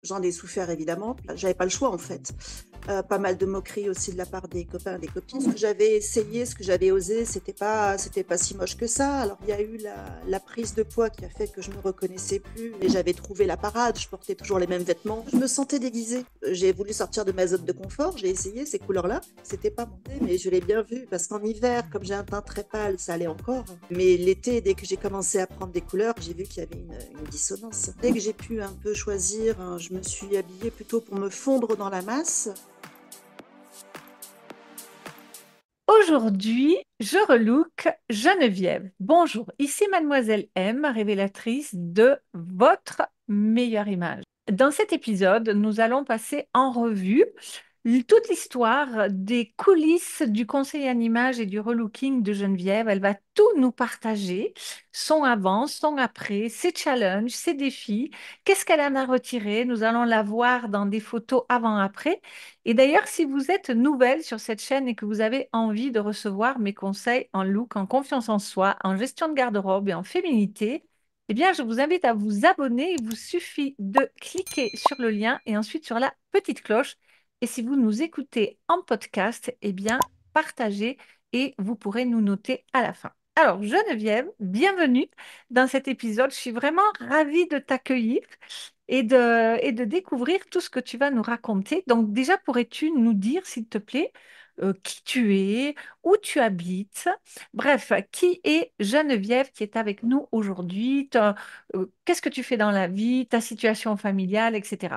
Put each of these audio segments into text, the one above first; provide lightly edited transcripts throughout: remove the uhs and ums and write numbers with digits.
J'en ai souffert évidemment, j'avais pas le choix en fait. Pas mal de moqueries aussi de la part des copains, des copines. Ce que j'avais essayé, ce que j'avais osé, c'était pas si moche que ça. Alors il y a eu la prise de poids qui a fait que je me reconnaissais plus et j'avais trouvé la parade. Je portais toujours les mêmes vêtements. Je me sentais déguisée. J'ai voulu sortir de ma zone de confort. J'ai essayé ces couleurs-là. C'était pas mon thé, mais je l'ai bien vu parce qu'en hiver, comme j'ai un teint très pâle, ça allait encore. Mais l'été, dès que j'ai commencé à prendre des couleurs, j'ai vu qu'il y avait une dissonance. Dès que j'ai pu un peu choisir, je me suis habillée plutôt pour me fondre dans la masse. Aujourd'hui, je relook Geneviève. Bonjour, ici Mademoiselle M, révélatrice de votre meilleure image. Dans cet épisode, nous allons passer en revue toute l'histoire des coulisses du conseil en images et du relooking de Geneviève. Elle va tout nous partager, son avant, son après, ses challenges, ses défis, qu'est-ce qu'elle en a retiré. Nous allons la voir dans des photos avant-après. Et d'ailleurs, si vous êtes nouvelle sur cette chaîne et que vous avez envie de recevoir mes conseils en look, en confiance en soi, en gestion de garde-robe et en féminité, eh bien, je vous invite à vous abonner. Il vous suffit de cliquer sur le lien et ensuite sur la petite cloche. Et si vous nous écoutez en podcast, eh bien, partagez et vous pourrez nous noter à la fin. Alors, Geneviève, bienvenue dans cet épisode. Je suis vraiment ravie de t'accueillir et de découvrir tout ce que tu vas nous raconter. Donc, déjà, pourrais-tu nous dire, s'il te plaît, qui tu es, où tu habites? Bref, qui est Geneviève qui est avec nous aujourd'hui? Qu'est-ce que tu fais dans la vie, ta situation familiale, etc.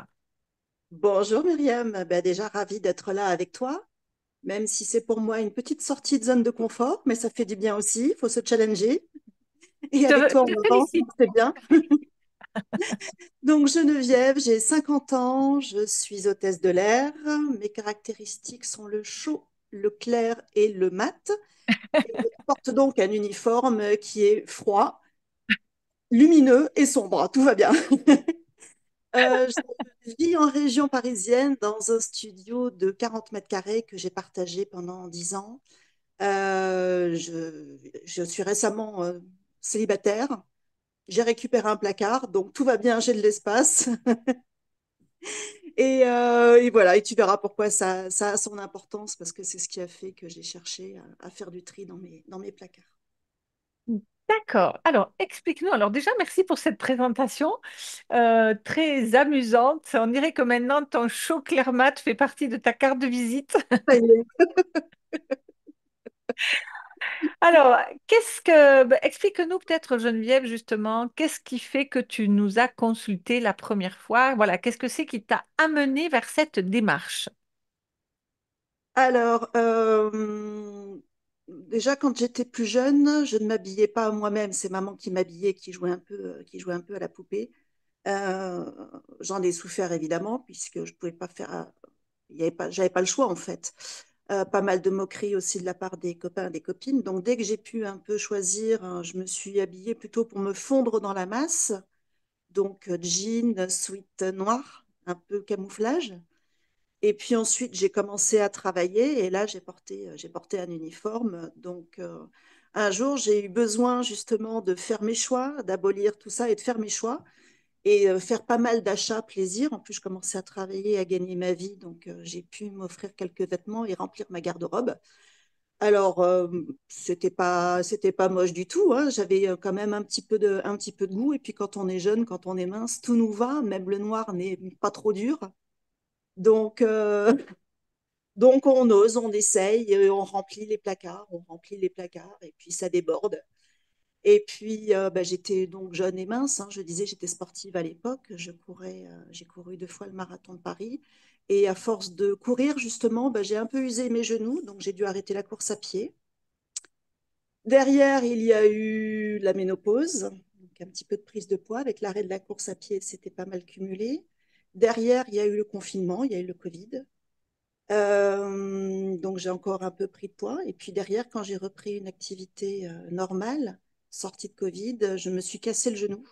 Bonjour Myriam, ben déjà ravie d'être là avec toi, même si c'est pour moi une petite sortie de zone de confort, mais ça fait du bien aussi, il faut se challenger. Et avec toi, Je te on avance, félicite. donc c'est bien. Donc Geneviève, j'ai 50 ans, je suis hôtesse de l'air. Mes caractéristiques sont le chaud, le clair et le mat. Et je porte donc un uniforme qui est froid, lumineux et sombre. Tout va bien. Je vis en région parisienne dans un studio de 40 mètres carrés que j'ai partagé pendant 10 ans. Je suis récemment célibataire. J'ai récupéré un placard, donc tout va bien, j'ai de l'espace. Et voilà, et tu verras pourquoi ça a son importance, parce que c'est ce qui a fait que j'ai cherché à faire du tri dans mes placards. D'accord. Alors, explique-nous. Alors déjà, merci pour cette présentation très amusante. On dirait que maintenant, ton show clair mat fait partie de ta carte de visite. Ça y est. Alors, explique-nous peut-être, Geneviève, justement, qu'est-ce qui fait que tu nous as consulté la première fois? Voilà, qu'est-ce que c'est qui t'a amené vers cette démarche? Alors, déjà quand j'étais plus jeune, je ne m'habillais pas moi-même. C'est maman qui m'habillait, qui jouait un peu à la poupée. Euh, J'en ai souffert évidemment, puisque je pouvais pas faire, j'avais pas le choix en fait. Pas mal de moqueries aussi de la part des copains, des copines. Donc dès que j'ai pu un peu choisir, je me suis habillée plutôt pour me fondre dans la masse. Donc jean, sweat noir, un peu camouflage. Et puis ensuite, j'ai commencé à travailler et là, j'ai porté un uniforme. Donc, un jour, j'ai eu besoin justement de faire mes choix, d'abolir tout ça et de faire mes choix et faire pas mal d'achats plaisir. En plus, je commençais à travailler, à gagner ma vie. Donc, j'ai pu m'offrir quelques vêtements et remplir ma garde-robe. Alors, c'était pas moche du tout, hein. J'avais quand même un petit peu de goût. Et puis, quand on est jeune, quand on est mince, tout nous va. Même le noir n'est pas trop dur. Donc, donc on ose, on essaye, et on remplit les placards, et puis ça déborde. Et puis bah, j'étais donc jeune et mince, hein, je disais j'étais sportive à l'époque, j'ai couru 2 fois le marathon de Paris. Et à force de courir, justement, bah, j'ai un peu usé mes genoux, donc j'ai dû arrêter la course à pied. Derrière, il y a eu la ménopause, donc un petit peu de prise de poids. Avec l'arrêt de la course à pied, c'était pas mal cumulé. Derrière, il y a eu le confinement, il y a eu le Covid. Donc j'ai encore un peu pris de poids. Et puis derrière, quand j'ai repris une activité normale, sortie de Covid, je me suis cassé le genou.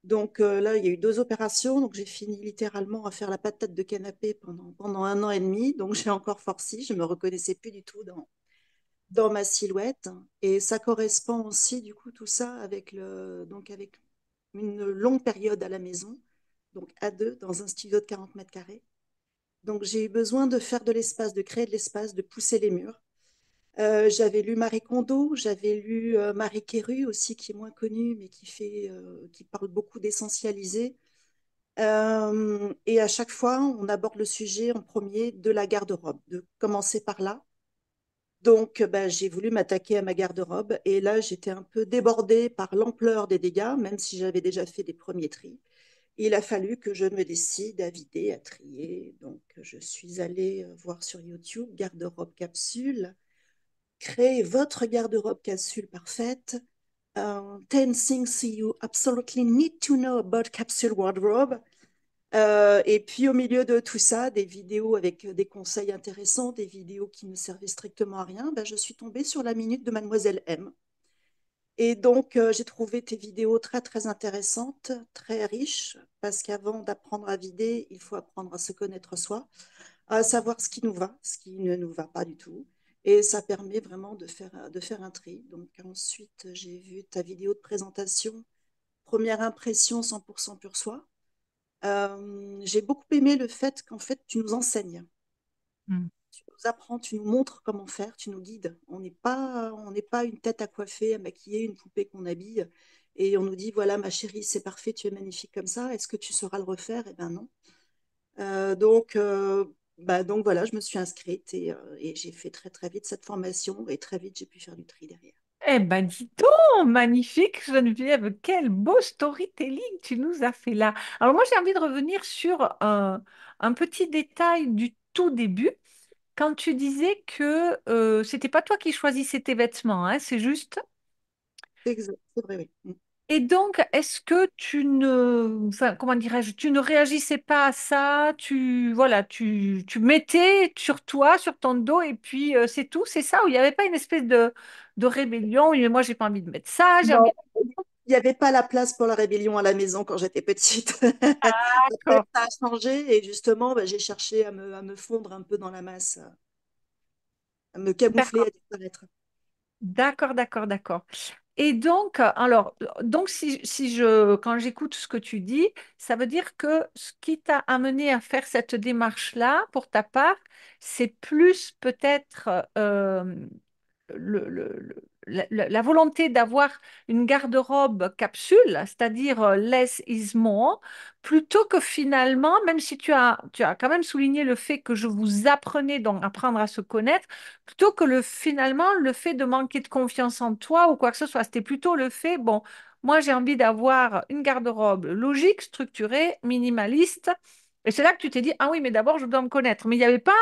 Donc là, il y a eu 2 opérations. Donc j'ai fini littéralement à faire la patate de canapé pendant 1 an et demi. Donc j'ai encore forci. Je me reconnaissais plus du tout dans ma silhouette. Et ça correspond aussi, du coup, tout ça avec une longue période à la maison. donc à deux, dans un studio de 40 mètres carrés. Donc j'ai eu besoin de faire de l'espace, de créer de l'espace, de pousser les murs. J'avais lu Marie Kondo, j'avais lu Marie Quérue aussi, qui est moins connue, mais qui parle beaucoup d'essentialiser. Et à chaque fois, on aborde le sujet en premier de la garde-robe, de commencer par là. Donc, ben, j'ai voulu m'attaquer à ma garde-robe et là, j'étais un peu débordée par l'ampleur des dégâts, même si j'avais déjà fait des premiers tris. Il a fallu que je me décide à vider, à trier. Donc, je suis allée voir sur YouTube garde-robe capsule, créer votre garde-robe capsule parfaite. 10 things you absolutely need to know about capsule wardrobe. Et puis au milieu de tout ça, des vidéos avec des conseils intéressants, des vidéos qui ne servaient strictement à rien, ben, je suis tombée sur la minute de Mademoiselle M. Et donc, j'ai trouvé tes vidéos très, très intéressantes, très riches, parce qu'avant d'apprendre à vider, il faut apprendre à se connaître soi, à savoir ce qui nous va, ce qui ne nous va pas du tout. Et ça permet vraiment de faire un tri. Donc ensuite, j'ai vu ta vidéo de présentation, première impression 100% pur soi. J'ai beaucoup aimé le fait qu'en fait, tu nous enseignes, Hmm. tu nous apprends, tu nous montres comment faire, tu nous guides. On n'est pas une tête à coiffer, à maquiller, une poupée qu'on habille et on nous dit, voilà, ma chérie, c'est parfait, tu es magnifique comme ça, est-ce que tu sauras le refaire? Eh bien non. Donc voilà, je me suis inscrite et j'ai fait très très vite cette formation et très vite j'ai pu faire du tri derrière. Eh ben, dis donc, magnifique Geneviève, quel beau storytelling tu nous as fait là. Alors moi, j'ai envie de revenir sur un petit détail du tout début, quand tu disais que c'était pas toi qui choisissais tes vêtements, hein, c'est juste. C'est vrai, oui. Mm. Et donc, est-ce que tu ne, enfin, comment dirais-je, tu ne réagissais pas à ça, voilà, tu mettais sur toi, sur ton dos, et puis c'est tout, c'est ça, où il n'y avait pas une espèce de rébellion, oui, mais moi, j'ai pas envie de mettre ça, j'ai envie Non, il n'y avait pas la place pour la rébellion à la maison quand j'étais petite. Après, D'accord, ça a changé et justement, bah, j'ai cherché à me fondre un peu dans la masse, à me camoufler, d'accord, à disparaître. d'accord, d'accord, d'accord. Et donc, alors, donc quand j'écoute ce que tu dis, ça veut dire que ce qui t'a amené à faire cette démarche-là, pour ta part, c'est plus peut-être la volonté d'avoir une garde-robe capsule, c'est-à-dire less is more, plutôt que finalement, même si tu as quand même souligné le fait que je vous apprenais donc apprendre à se connaître, plutôt que finalement le fait de manquer de confiance en toi ou quoi que ce soit, c'était plutôt le fait, bon, moi j'ai envie d'avoir une garde-robe logique, structurée, minimaliste. Et c'est là que tu t'es dit, ah oui, mais d'abord je dois me connaître. Mais il n'y avait pas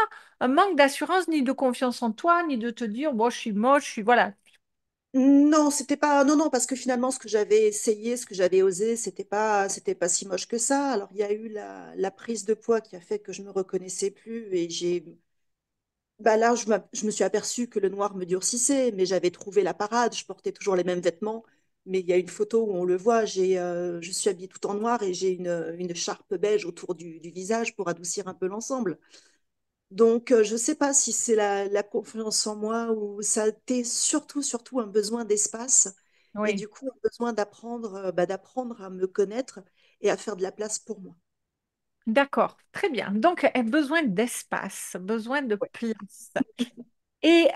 un manque d'assurance ni de confiance en toi, ni de te dire, bon, je suis moche, je suis, voilà. Non, c'était pas, non, non, parce que finalement, ce que j'avais essayé, ce que j'avais osé, c'était pas si moche que ça. Alors, il y a eu la prise de poids qui a fait que je me reconnaissais plus et bah là, je me suis aperçue que le noir me durcissait, mais j'avais trouvé la parade. Je portais toujours les mêmes vêtements, mais il y a une photo où on le voit. Je suis habillée tout en noir et j'ai une charpe beige autour du visage pour adoucir un peu l'ensemble. Donc, je ne sais pas si c'est la confiance en moi ou ça a été surtout un besoin d'espace et Oui, du coup, un besoin d'apprendre à me connaître et à faire de la place pour moi. d'accord, très bien. Donc, besoin d'espace, besoin de Ouais, place. Et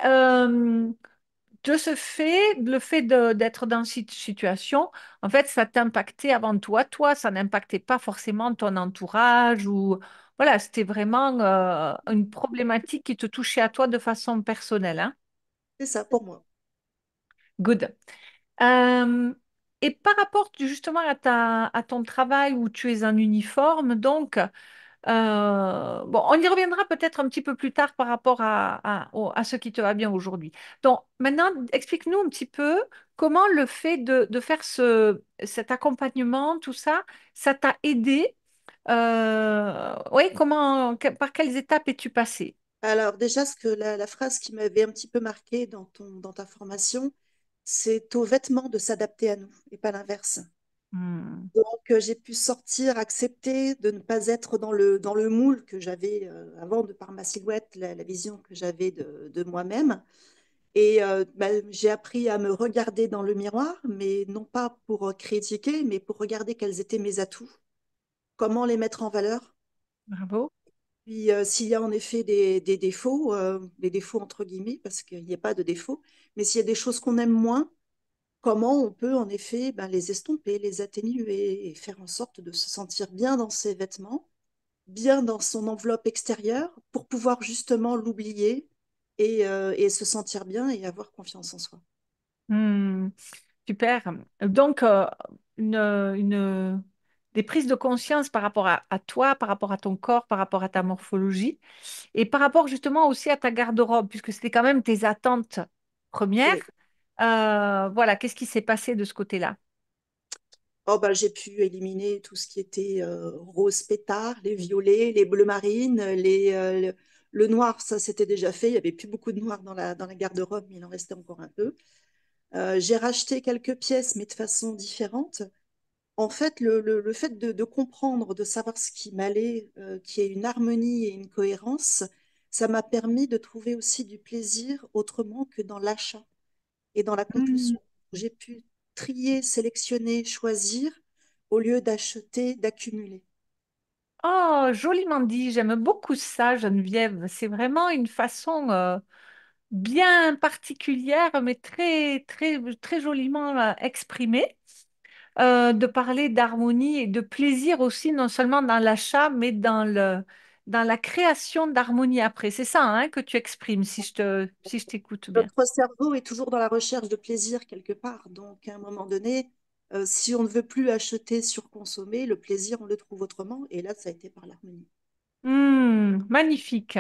de ce fait, le fait d'être dans cette situation, en fait, ça t'impactait avant toi. Toi, ça n'impactait pas forcément ton entourage ou voilà, c'était vraiment une problématique qui te touchait à toi de façon personnelle, hein. c'est ça pour moi. Good. Euh, et par rapport justement à à ton travail où tu es en uniforme, donc, bon, on y reviendra peut-être un petit peu plus tard par rapport à ce qui te va bien aujourd'hui. Donc, maintenant, explique-nous un petit peu comment le fait de faire cet accompagnement, tout ça, ça t'a aidé. Oui, par quelles étapes es-tu passé? Alors déjà, la phrase qui m'avait un petit peu marquée dans ta formation, c'est aux vêtements de s'adapter à nous et pas l'inverse. Hmm, Donc j'ai pu sortir, accepter de ne pas être dans le moule que j'avais avant de par ma silhouette, la vision que j'avais de moi-même. Et bah, j'ai appris à me regarder dans le miroir, mais non pas pour critiquer, mais pour regarder quels étaient mes atouts, comment les mettre en valeur. Bravo. Puis s'il y a en effet des défauts entre guillemets, parce qu'il n'y a pas de défauts, mais s'il y a des choses qu'on aime moins, comment on peut en effet ben, les estomper, les atténuer et faire en sorte de se sentir bien dans ses vêtements, bien dans son enveloppe extérieure pour pouvoir justement l'oublier et se sentir bien et avoir confiance en soi. Hmm, super. Donc, des prises de conscience par rapport à toi, par rapport à ton corps, par rapport à ta morphologie et par rapport justement aussi à ta garde-robe, puisque c'était quand même tes attentes premières. Oui. Voilà, qu'est-ce qui s'est passé de ce côté-là? Oh, ben, j'ai pu éliminer tout ce qui était rose pétard, les violets, les bleus marines, le noir, ça c'était déjà fait. Il n'y avait plus beaucoup de noir dans la garde-robe, mais il en restait encore un peu. J'ai racheté quelques pièces, mais de façon différente. En fait, le fait de comprendre, de savoir ce qui m'allait, qu'il y ait une harmonie et une cohérence, ça m'a permis de trouver aussi du plaisir autrement que dans l'achat et dans la Hmm. compulsion. J'ai pu trier, sélectionner, choisir au lieu d'acheter, d'accumuler. Oh, joliment dit. J'aime beaucoup ça, Geneviève. C'est vraiment une façon bien particulière, mais très, très, très joliment exprimée, de parler d'harmonie et de plaisir aussi, non seulement dans l'achat, mais dans la création d'harmonie après. C'est ça, hein, que tu exprimes, si je t'écoute bien. Notre cerveau est toujours dans la recherche de plaisir quelque part. Donc, à un moment donné, si on ne veut plus acheter, surconsommer, le plaisir, on le trouve autrement. Et là, ça a été par l'harmonie. Magnifique.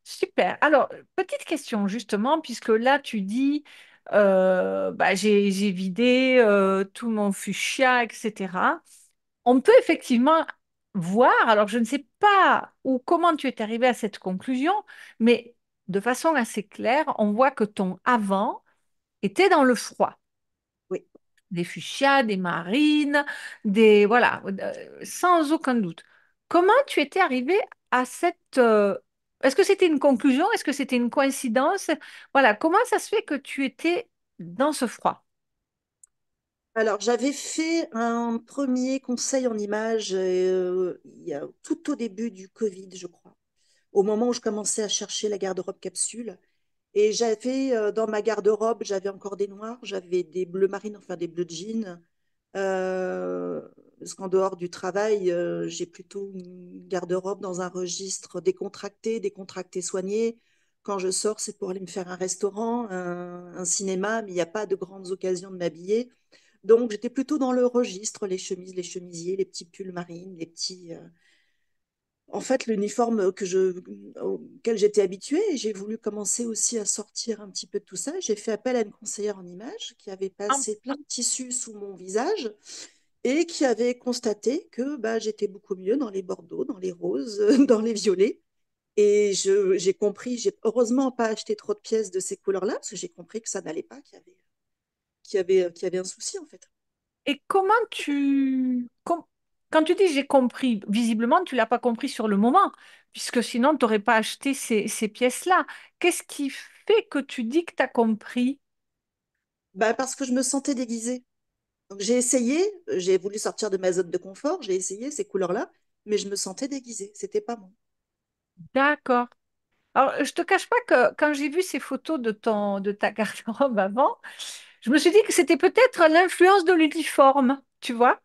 Super. Alors, petite question justement, puisque là tu dis, bah, j'ai vidé tout mon fuchsia, etc. On peut effectivement voir, alors je ne sais pas ou comment tu es arrivé à cette conclusion, mais de façon assez claire, on voit que ton avant était dans le froid. Oui. Des fuchsias, des marines, voilà, sans aucun doute. Comment tu étais arrivé à est-ce que c'était une conclusion? Est-ce que c'était une coïncidence? Voilà, comment ça se fait que tu étais dans ce froid? Alors, j'avais fait un premier conseil en images tout au début du Covid, je crois, au moment où je commençais à chercher la garde-robe capsule. Et j'avais dans ma garde-robe, j'avais encore des noirs, j'avais des bleus marines, enfin des bleus jeans. Parce qu'en dehors du travail, j'ai plutôt une garde-robe dans un registre décontracté soigné. Quand je sors, c'est pour aller me faire un restaurant, un cinéma, mais il n'y a pas de grandes occasions de m'habiller. Donc, j'étais plutôt dans le registre, les chemises, les chemisiers, les petits pulls marines, les petits. En fait, l'uniforme auquel j'étais habituée, et j'ai voulu commencer aussi à sortir un petit peu de tout ça. J'ai fait appel à une conseillère en images qui avait passé plein de tissus sous mon visage et qui avait constaté que bah, j'étais beaucoup mieux dans les bordeaux, dans les roses, dans les violets. Et j'ai compris, j'ai heureusement pas acheté trop de pièces de ces couleurs-là, parce que j'ai compris que ça n'allait pas, qu'il y avait un souci en fait. Et quand tu dis j'ai compris, visiblement tu l'as pas compris sur le moment, puisque sinon tu n'aurais pas acheté ces pièces-là. Qu'est-ce qui fait que tu dis que tu as compris? Bah, parce que je me sentais déguisée. Donc j'ai essayé, j'ai voulu sortir de ma zone de confort, j'ai essayé ces couleurs-là, mais je me sentais déguisée, c'était pas moi. D'accord. Alors, je te cache pas que quand j'ai vu ces photos de ta garde-robe avant, je me suis dit que c'était peut-être l'influence de l'uniforme, tu vois.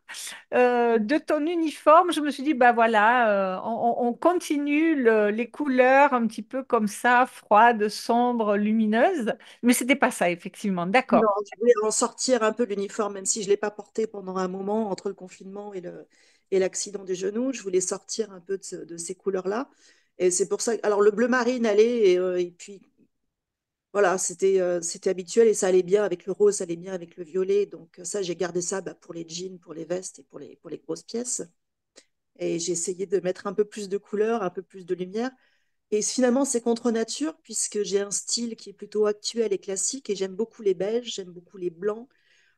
De ton uniforme, je me suis dit, bah voilà, on continue les couleurs un petit peu comme ça, froides, sombres, lumineuses. Mais c'était pas ça, effectivement. Non, D'accord. je voulais en sortir un peu de l'uniforme, même si je ne l'ai pas porté pendant un moment entre le confinement et l'accident du genou. Je voulais sortir un peu de ces couleurs-là. Et c'est pour ça. Alors, le bleu marine allait, et puis voilà, c'était habituel et ça allait bien avec le rose, ça allait bien avec le violet. Donc, ça, j'ai gardé ça bah, pour les jeans, pour les vestes et pour les grosses pièces. Et j'ai essayé de mettre un peu plus de couleurs, un peu plus de lumière. Et finalement, c'est contre nature, puisque j'ai un style qui est plutôt actuel et classique, et j'aime beaucoup les beiges, j'aime beaucoup les blancs.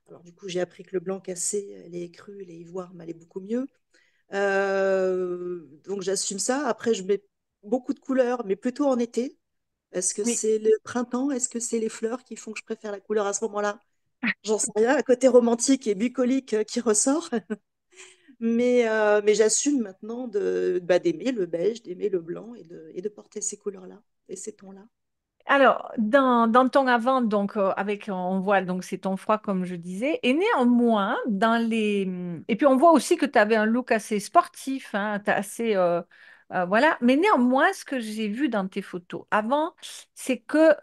Alors du coup, j'ai appris que le blanc cassé, les écrus, les ivoires m'allaient beaucoup mieux. Donc j'assume ça. Après, je mets beaucoup de couleurs, mais plutôt en été. Est-ce que Oui. c'est le printemps? Est-ce que c'est les fleurs qui font que je préfère la couleur à ce moment-là? J'en sais rien. Un côté romantique et bucolique qui ressort. Mais j'assume maintenant d'aimer le beige, d'aimer le blanc et de porter ces couleurs-là et ces tons-là. Alors, dans ton avant, donc avec on voit donc c'est ton froid comme je disais, et néanmoins dans les et puis on voit aussi que tu avais un look assez sportif, hein, assez voilà. Mais néanmoins, ce que j'ai vu dans tes photos avant, c'est que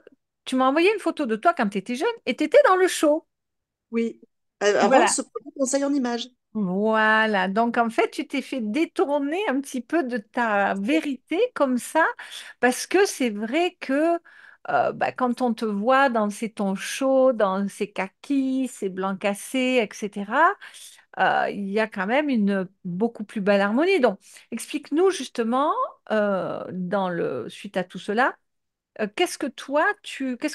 tu m'as envoyé une photo de toi quand tu étais jeune et tu étais dans le show. Oui. Avant Voilà. ce premier conseil en images. Voilà, donc en fait, tu t'es fait détourner un petit peu de ta vérité comme ça, parce que c'est vrai que bah, quand on te voit dans ces tons chauds, dans ces kakis, ces blancs cassés, etc., il y a quand même une beaucoup plus belle harmonie. Donc, explique-nous justement, suite à tout cela, qu'est-ce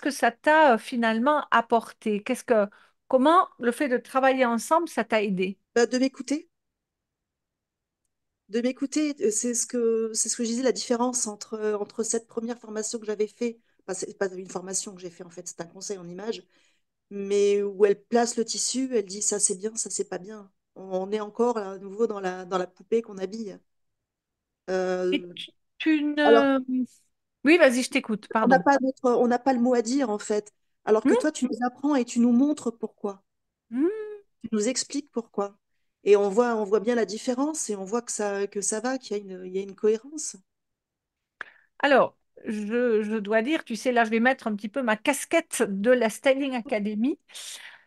que ça t'a finalement apporté? Comment le fait de travailler ensemble, ça t'a aidé? De m'écouter. De m'écouter, c'est ce que je disais, la différence entre cette première formation que j'avais fait, enfin, c'est pas une formation que j'ai fait en fait, c'est un conseil en images, mais où elle place le tissu, elle dit ça c'est bien, ça c'est pas bien. On est encore là, à nouveau dans la poupée qu'on habille. Et Euh, tu alors, ne... Oui, vas-y, je t'écoute, on n'a pardon. pas on n'a pas le mot à dire en fait, alors que Hmm, toi tu nous apprends et tu nous montres pourquoi, hmm. tu nous expliques pourquoi. Et on voit bien la différence et on voit que ça va, qu'il y a une cohérence. Alors, je dois dire, tu sais, là, je vais mettre un petit peu ma casquette de la Styling Academy,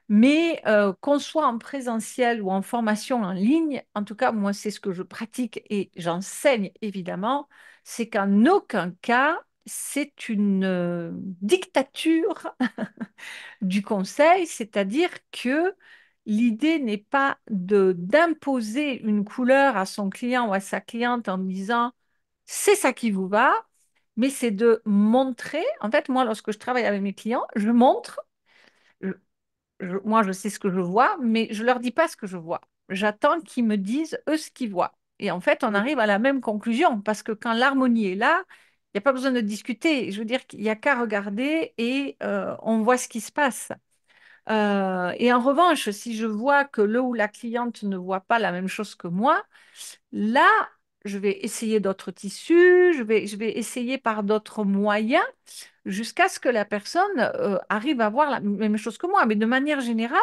mais qu'on soit en présentiel ou en formation en ligne, en tout cas, moi, c'est ce que je pratique et j'enseigne, évidemment, c'est qu'en aucun cas, c'est une dictature du conseil, c'est-à-dire que l'idée n'est pas de d'imposer une couleur à son client ou à sa cliente en disant c'est ça qui vous va, mais c'est de montrer. En fait, moi, lorsque je travaille avec mes clients, je montre. je- Moi, je sais ce que je vois, mais je leur dis pas ce que je vois. J'attends qu'ils me disent eux ce qu'ils voient. Et en fait, on Oui. arrive à la même conclusion parce que quand l'harmonie est là, il n'y a pas besoin de discuter. Je veux dire qu'il n'y a qu'à regarder et on voit ce qui se passe. Et en revanche, si je vois que le ou la cliente ne voit pas la même chose que moi, là, je vais essayer d'autres tissus, je vais essayer par d'autres moyens jusqu'à ce que la personne arrive à voir la même chose que moi. Mais de manière générale,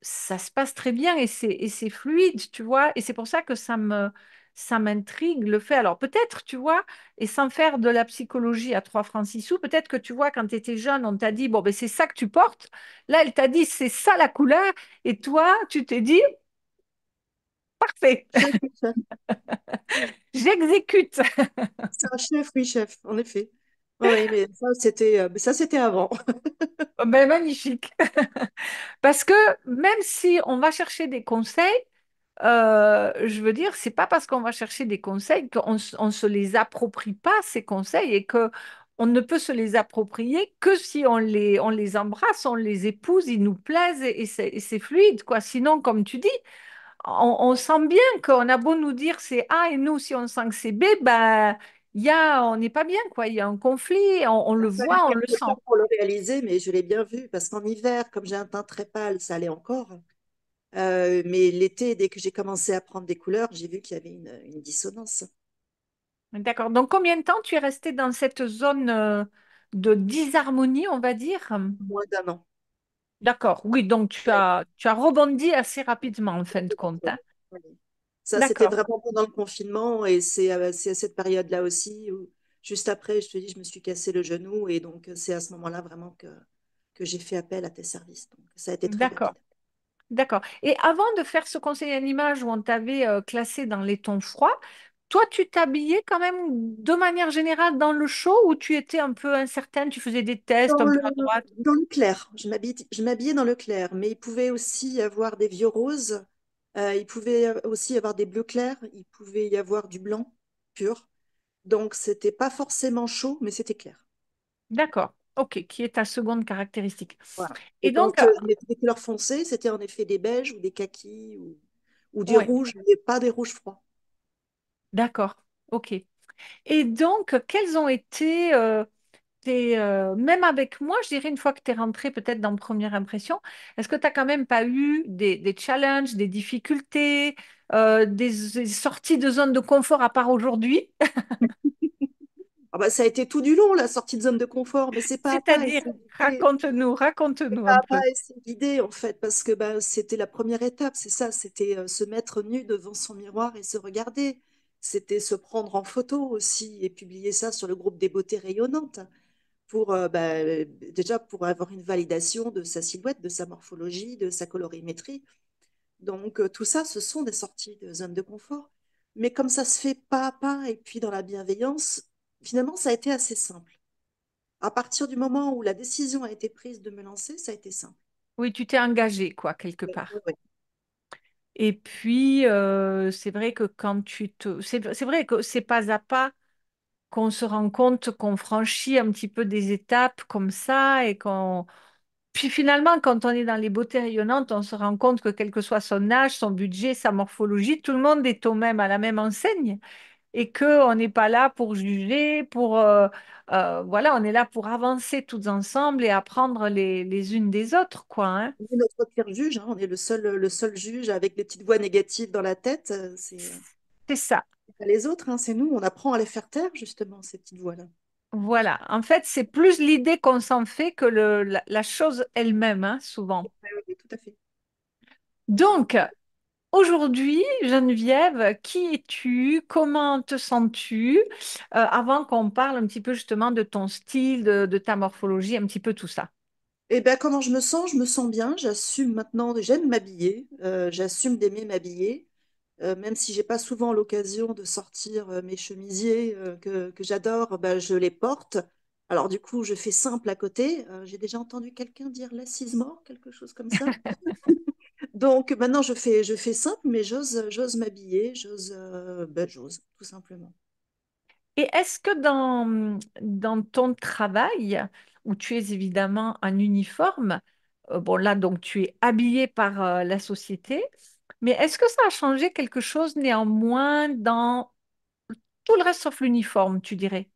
ça se passe très bien et c'est fluide, tu vois. Et c'est pour ça que ça m'intrigue le fait. Alors peut-être, tu vois, et sans faire de la psychologie à 3 francs 6 sous, peut-être que tu vois, quand tu étais jeune, on t'a dit, bon, ben c'est ça que tu portes. Là, elle t'a dit, c'est ça la couleur. Et toi, tu t'es dit, parfait, Chef, oui, chef. j'exécute. C'est un chef, oui, chef, en effet. Oui, mais ça c'était avant. Ben, magnifique. Parce que même si on va chercher des conseils, je veux dire, c'est pas parce qu'on va chercher des conseils qu'on se les approprie pas, ces conseils, et que on ne peut se les approprier que si on les embrasse, on les épouse, ils nous plaisent et c'est fluide, quoi. Sinon, comme tu dis, on sent bien qu'on a beau nous dire c'est A et nous, si on sent que c'est B, ben, on n'est pas bien, quoi. Il y a un conflit, on Il le a fallu voit, on le quelques sent. temps pour le réaliser, mais je l'ai bien vu, parce qu'en hiver, comme j'ai un teint très pâle, ça allait encore. Mais l'été, dès que j'ai commencé à prendre des couleurs, j'ai vu qu'il y avait une dissonance. D'accord. Donc, combien de temps tu es resté dans cette zone de disharmonie, on va dire? Moins d'un an. D'accord. Oui, donc Ouais. tu as rebondi assez rapidement en fin de compte, hein. Ouais. Ça, c'était D'accord. vraiment pendant le confinement, et c'est à cette période-là aussi, où, juste après, je te dis, je me suis cassé le genou, et donc c'est à ce moment-là vraiment que j'ai fait appel à tes services. Donc ça a été très D'accord. rapide. D'accord. Et avant de faire ce conseil en image où on t'avait classé dans les tons froids, toi, tu t'habillais quand même de manière générale dans le show ou tu étais un peu incertaine, tu faisais des tests Dans un le, peu à droite? dans le clair, je m'habillais dans le clair, mais il pouvait aussi y avoir des vieux roses, il pouvait aussi y avoir des bleus clairs, il pouvait y avoir du blanc pur. Donc, c'était pas forcément chaud, mais c'était clair. D'accord. OK. Qui est ta seconde caractéristique? Voilà. Et Et donc, quand je mettais des couleurs foncées, c'était en effet des beiges ou des kakis ou des ouais, rouges, mais pas des rouges froids. d'accord. OK. Et donc, quels ont été même avec moi, je dirais une fois que tu es rentré peut-être dans Première Impression, est-ce que tu n'as quand même pas eu des challenges, des difficultés, des sorties de zone de confort à part aujourd'hui? Ah bah, ça a été tout du long, la sortie de zone de confort, mais c'est pas à pas, et C'est-à-dire, c'est guidé. raconte-nous Pas un à pas, peu. et c'est guidé, en fait, parce que bah, c'était la première étape, c'est ça, c'était se mettre nu devant son miroir et se regarder. C'était se prendre en photo aussi et publier ça sur le groupe des beautés rayonnantes pour déjà pour avoir une validation de sa silhouette, de sa morphologie, de sa colorimétrie. Donc tout ça, ce sont des sorties de zone de confort. Mais comme ça se fait pas à pas et puis dans la bienveillance, finalement, ça a été assez simple. À partir du moment où la décision a été prise de me lancer, ça a été simple. Oui, tu t'es engagé, quoi, quelque Ouais, part. ouais, ouais. Et puis, c'est vrai que c'est vrai que c'est pas à pas qu'on se rend compte qu'on franchit un petit peu des étapes comme ça et qu'on... Puis finalement, quand on est dans les beautés rayonnantes, on se rend compte que quel que soit son âge, son budget, sa morphologie, tout le monde est au même, à la même enseigne et qu'on n'est pas là pour juger, voilà, on est là pour avancer tous ensemble et apprendre les unes des autres, quoi, hein. On est notre pire juge, hein, on est le seul juge avec des petites voix négatives dans la tête. C'est ça. C'est pas les autres, hein, c'est nous. On apprend à les faire taire, justement, ces petites voix-là. Voilà. En fait, c'est plus l'idée qu'on s'en fait que la chose elle-même, hein, souvent. Ouais, ouais, tout à fait. Donc, aujourd'hui, Geneviève, qui es-tu? Comment te sens-tu? Avant qu'on parle un petit peu justement de ton style, de ta morphologie, un petit peu tout ça. Eh bien, comment je me sens? Je me sens bien. J'assume maintenant, j'aime m'habiller. J'assume d'aimer m'habiller. Même si j'ai pas souvent l'occasion de sortir mes chemisiers que j'adore, bah, je les porte. Alors du coup, je fais simple à côté. J'ai déjà entendu quelqu'un dire l'assise mort, quelque chose comme ça. Donc maintenant, je fais simple, mais j'ose m'habiller, j'ose, tout simplement. Et est-ce que dans ton travail, où tu es évidemment en uniforme, bon là donc tu es habillé par la société, mais est-ce que ça a changé quelque chose néanmoins dans tout le reste sauf l'uniforme, tu dirais?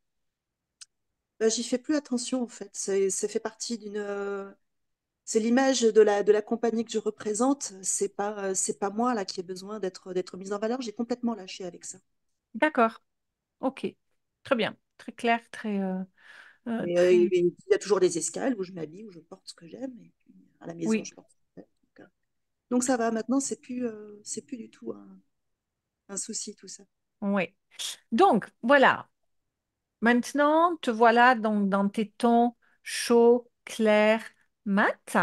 Bah, j'y fais plus attention en fait. Ça fait partie c'est l'image de la compagnie que je représente. C'est pas moi là qui ai besoin d'être mise en valeur. J'ai complètement lâché avec ça. D'accord, ok, très bien, très clair, Mais très... il y a toujours des escales où je m'habille, où je porte ce que j'aime. Et puis à la maison, Oui, je porte ce que j'aime. Donc, ça va. Maintenant, c'est plus du tout un souci tout ça. oui. Donc voilà, maintenant te voilà donc dans tes tons chauds, clairs, mat.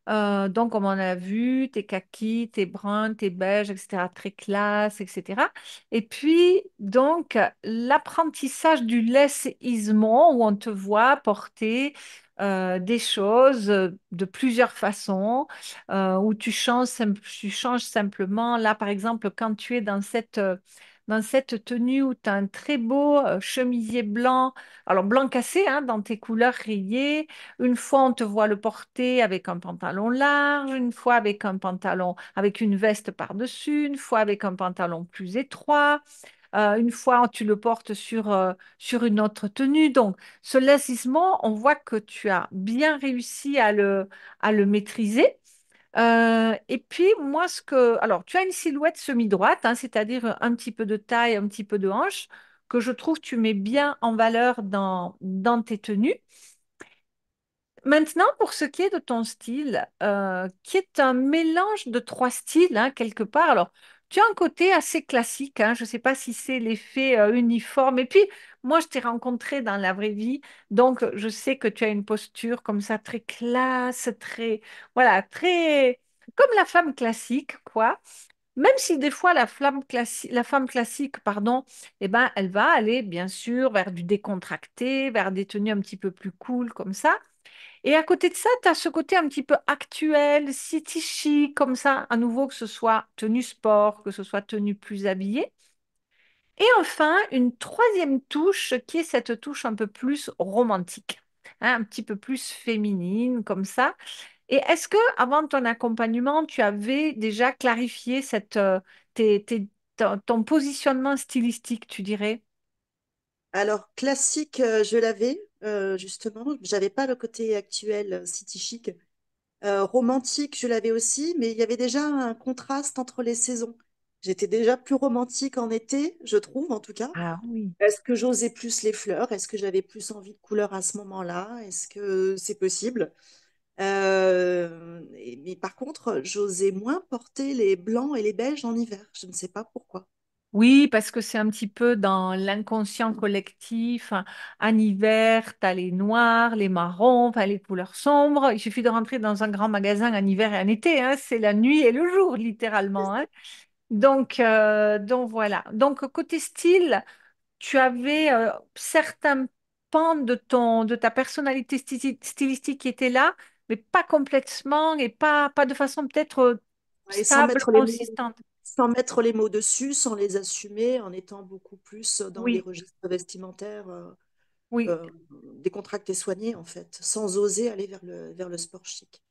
Donc, comme on a vu, t'es kaki, t'es brun, t'es beige, etc., très classe, etc. Et puis, donc, l'apprentissage du laisser-isement, où on te voit porter des choses de plusieurs façons, où tu changes simplement. Là, par exemple, quand tu es dans cette tenue où tu as un très beau chemisier blanc, alors blanc cassé, hein, dans tes couleurs rayées, une fois, on te voit le porter avec un pantalon large, une fois avec un pantalon, avec une veste par-dessus, une fois avec un pantalon plus étroit, une fois, tu le portes sur une autre tenue. Donc, ce lassisement, on voit que tu as bien réussi à le maîtriser. Et puis, moi, alors, tu as une silhouette semi-droite, hein, c'est-à-dire un petit peu de taille, un petit peu de hanche, que je trouve tu mets bien en valeur dans tes tenues. Maintenant, pour ce qui est de ton style, qui est un mélange de trois styles, hein, quelque part. Alors, tu as un côté assez classique, hein, je ne sais pas si c'est l'effet uniforme. Et puis, moi, je t'ai rencontré dans la vraie vie, donc je sais que tu as une posture comme ça, très classe, très, voilà, très, comme la femme classique, quoi. Même si des fois la femme classique, pardon, eh ben, elle va aller bien sûr vers du décontracté, vers des tenues un petit peu plus cool comme ça. Et à côté de ça, tu as ce côté un petit peu actuel, city chic, comme ça, à nouveau, que ce soit tenue sport, que ce soit tenue plus habillée. Et enfin, une troisième touche qui est cette touche un peu plus romantique, hein, un petit peu plus féminine, comme ça. Et est-ce que, avant ton accompagnement, tu avais déjà clarifié ton positionnement stylistique, tu dirais? Alors, classique, je l'avais. justement. J'avais pas le côté actuel, city chic. Romantique, je l'avais aussi, mais il y avait déjà un contraste entre les saisons. J'étais déjà plus romantique en été, je trouve, en tout cas. Ah oui. Est-ce que j'osais plus les fleurs? Est-ce que j'avais plus envie de couleurs à ce moment-là? Est-ce que c'est possible? Mais par contre, j'osais moins porter les blancs et les beiges en hiver. Je ne sais pas pourquoi. Oui, parce que c'est un petit peu dans l'inconscient collectif. En hiver, tu as les noirs, les marrons, enfin, les couleurs sombres. Il suffit de rentrer dans un grand magasin en hiver et en été, hein. C'est la nuit et le jour, littéralement, hein. Donc voilà. Donc côté style, tu avais certains pans de ta personnalité stylistique qui étaient là, mais pas complètement et pas de façon peut-être Et sans stable, mettre consistante. sans mettre les mots dessus, sans les assumer, en étant beaucoup plus dans des Oui, registres vestimentaires oui. euh, décontractés, soignés, en fait, sans oser aller vers le sport chic.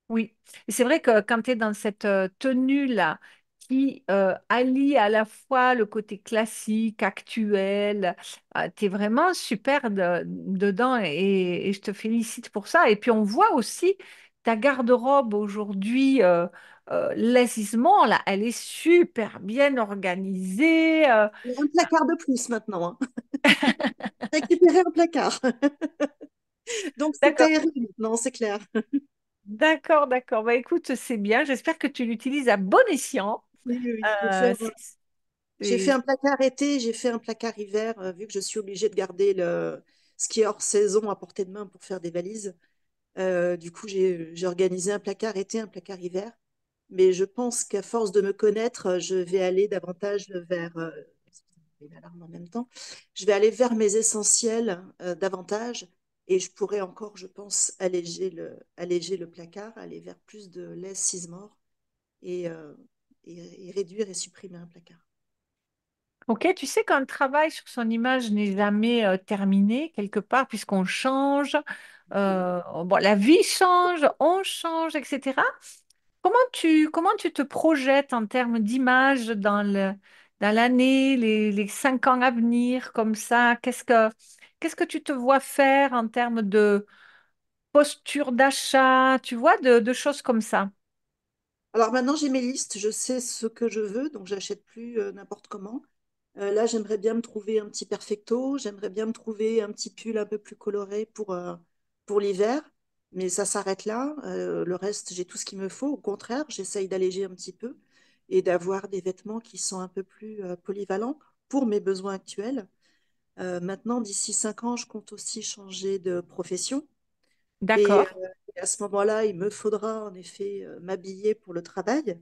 Oui, et c'est vrai que quand tu es dans cette tenue-là, qui allie à la fois le côté classique, actuel, tu es vraiment super dedans et je te félicite pour ça. Et puis on voit aussi ta garde-robe aujourd'hui, l'aisissement, là, elle est super bien organisée. Il y a un placard de plus maintenant, hein. Récupérer un placard. Donc c'est D'accord, aéré maintenant, c'est clair. d'accord, d'accord. Bah, écoute, c'est bien. J'espère que tu l'utilises à bon escient. Oui, oui, oui. Euh, J'ai fait c'est- un placard été, j'ai fait un placard hiver, vu que je suis obligée de garder ce qui est hors saison à portée de main pour faire des valises. Du coup, j'ai organisé un placard été, un placard hiver. Mais je pense qu'à force de me connaître, je vais aller davantage vers, une alarme en même temps, je vais aller vers mes essentiels davantage. Et je pourrais encore, je pense, alléger le placard, aller vers plus de laisse Sizemore et, euh, et réduire et supprimer un placard. Ok, tu sais qu'un travail sur son image n'est jamais terminé quelque part puisqu'on change, bon, la vie change, on change, etc. Comment tu te projettes en termes d'image dans l'année, les 5 ans à venir, comme ça? Qu'est-ce que tu te vois faire en termes de posture d'achat, tu vois, de choses comme ça? Alors maintenant, j'ai mes listes, je sais ce que je veux, donc j'achète plus n'importe comment. Là, j'aimerais bien me trouver un petit perfecto, j'aimerais bien me trouver un petit pull un peu plus coloré pour l'hiver, mais ça s'arrête là. Le reste, j'ai tout ce qu'il me faut. Au contraire, j'essaye d'alléger un petit peu et d'avoir des vêtements qui sont un peu plus polyvalents pour mes besoins actuels. Maintenant, d'ici 5 ans, je compte aussi changer de profession. Et D'accord. à ce moment-là, il me faudra en effet m'habiller pour le travail.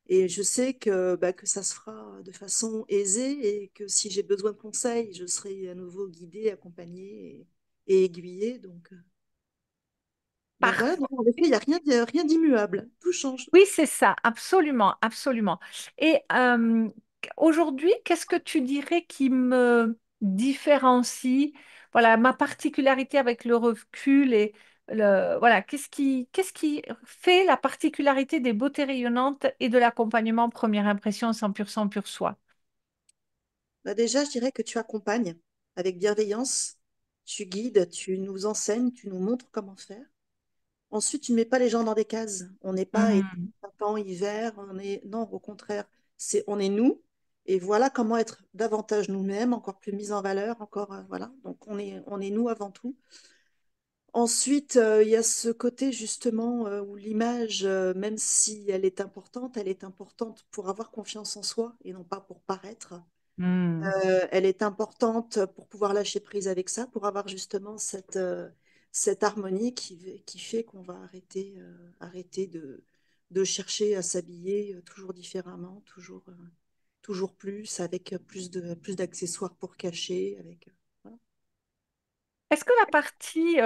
Et je sais que ça se fera de façon aisée et que si j'ai besoin de conseils, je serai à nouveau guidée, accompagnée et aiguillée. Donc voilà, donc en effet, il n'y a rien d'immuable. Tout change. Oui, c'est ça, absolument, absolument. Et aujourd'hui, qu'est-ce que tu dirais qui me différencie, voilà, ma particularité avec le recul et voilà, qu'est-ce qui fait la particularité des beautés rayonnantes et de l'accompagnement première impression 100% pur soi? Bah déjà, je dirais que tu accompagnes avec bienveillance, tu guides, tu nous enseignes, tu nous montres comment faire. Ensuite, tu ne mets pas les gens dans des cases. On n'est pas été, Hmm. printemps, hiver, non, au contraire, on est nous. Et voilà comment être davantage nous-mêmes, encore plus mis en valeur, encore, voilà. Donc, on est nous avant tout. Ensuite, il y a ce côté justement où l'image, même si elle est importante pour avoir confiance en soi et non pas pour paraître. Hmm. Elle est importante pour pouvoir lâcher prise avec ça, pour avoir justement cette harmonie qui fait qu'on va arrêter de chercher à s'habiller toujours différemment, toujours plus, avec plus d'accessoires pour cacher. Voilà. Est-ce que la partie,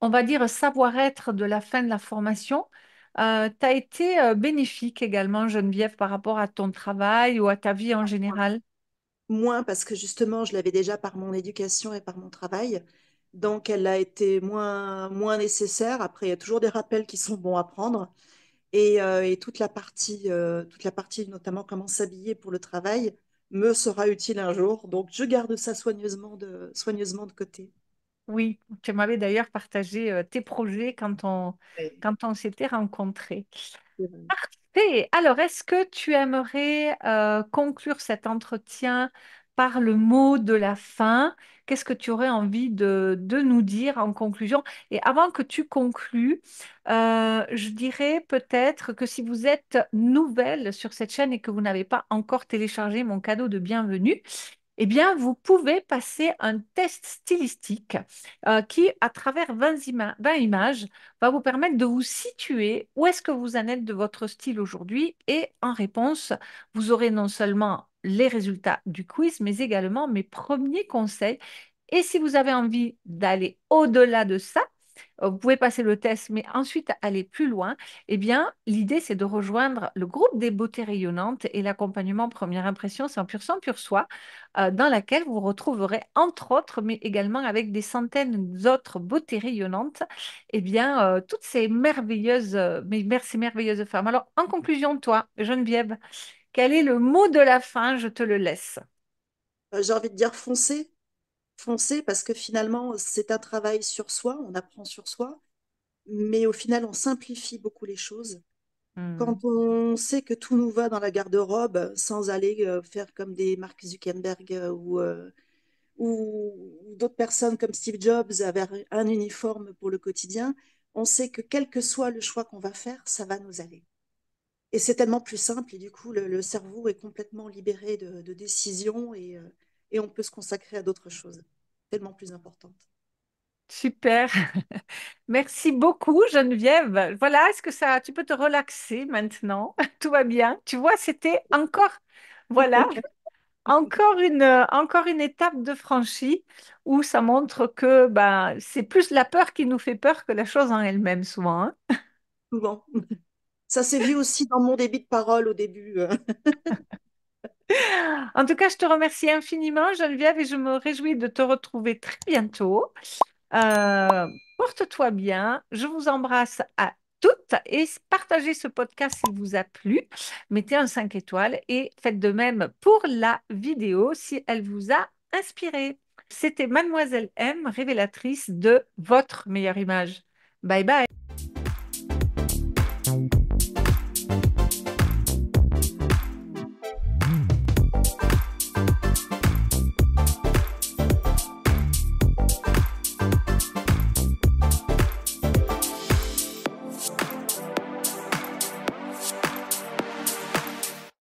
on va dire, savoir-être de la fin de la formation, t'a été bénéfique également, Geneviève, par rapport à ton travail ou à ta vie en général? Moins parce que justement, je l'avais déjà par mon éducation et par mon travail. Donc, elle a été moins nécessaire. Après, il y a toujours des rappels qui sont bons à prendre. Et toute la partie, notamment comment s'habiller pour le travail, me sera utile un jour. Donc, je garde ça soigneusement de côté. Oui, tu m'avais d'ailleurs partagé tes projets Oui, quand on s'était rencontrés. c'est vrai. Parfait. Alors, est-ce que tu aimerais conclure cet entretien par le mot de la fin? Qu'est-ce que tu aurais envie de nous dire en conclusion? Et avant que tu conclues, je dirais peut-être que si vous êtes nouvelle sur cette chaîne et que vous n'avez pas encore téléchargé mon cadeau de bienvenue, eh bien, vous pouvez passer un test stylistique qui, à travers 20 images, va vous permettre de vous situer où est-ce que vous en êtes de votre style aujourd'hui. Et en réponse, vous aurez non seulement les résultats du quiz, mais également mes premiers conseils. Et si vous avez envie d'aller au-delà de ça, vous pouvez passer le test, mais ensuite aller plus loin. Eh bien, l'idée, c'est de rejoindre le groupe des beautés rayonnantes et l'accompagnement première impression 100% pur soi, dans laquelle vous retrouverez, entre autres, mais également avec des centaines d'autres beautés rayonnantes, eh bien, toutes ces merveilleuses, ces merveilleuses femmes. Alors, en conclusion, toi, Geneviève, quel est le mot de la fin? Je te le laisse. J'ai envie de dire foncer, foncer parce que finalement, c'est un travail sur soi, on apprend sur soi, mais au final, on simplifie beaucoup les choses. Hmm. Quand on sait que tout nous va dans la garde-robe sans aller faire comme des Mark Zuckerberg ou d'autres personnes comme Steve Jobs avaient un uniforme pour le quotidien, on sait que quel que soit le choix qu'on va faire, ça va nous aller. Et c'est tellement plus simple et du coup, le cerveau est complètement libéré de décisions et on peut se consacrer à d'autres choses tellement plus importantes. Super. Merci beaucoup, Geneviève. Voilà, est-ce que ça, tu peux te relaxer maintenant? Tout va bien. Tu vois, c'était encore, voilà, encore une étape de franchie où ça montre que ben, c'est plus la peur qui nous fait peur que la chose en elle-même, souvent, hein. Souvent. Ça s'est vu aussi dans mon débit de parole au début. En tout cas, je te remercie infiniment, Geneviève, et je me réjouis de te retrouver très bientôt. Porte-toi bien. Je vous embrasse à toutes et partagez ce podcast s'il vous a plu. Mettez un 5 étoiles et faites de même pour la vidéo si elle vous a inspiré. C'était Mademoiselle M, révélatrice de votre meilleure image. Bye bye.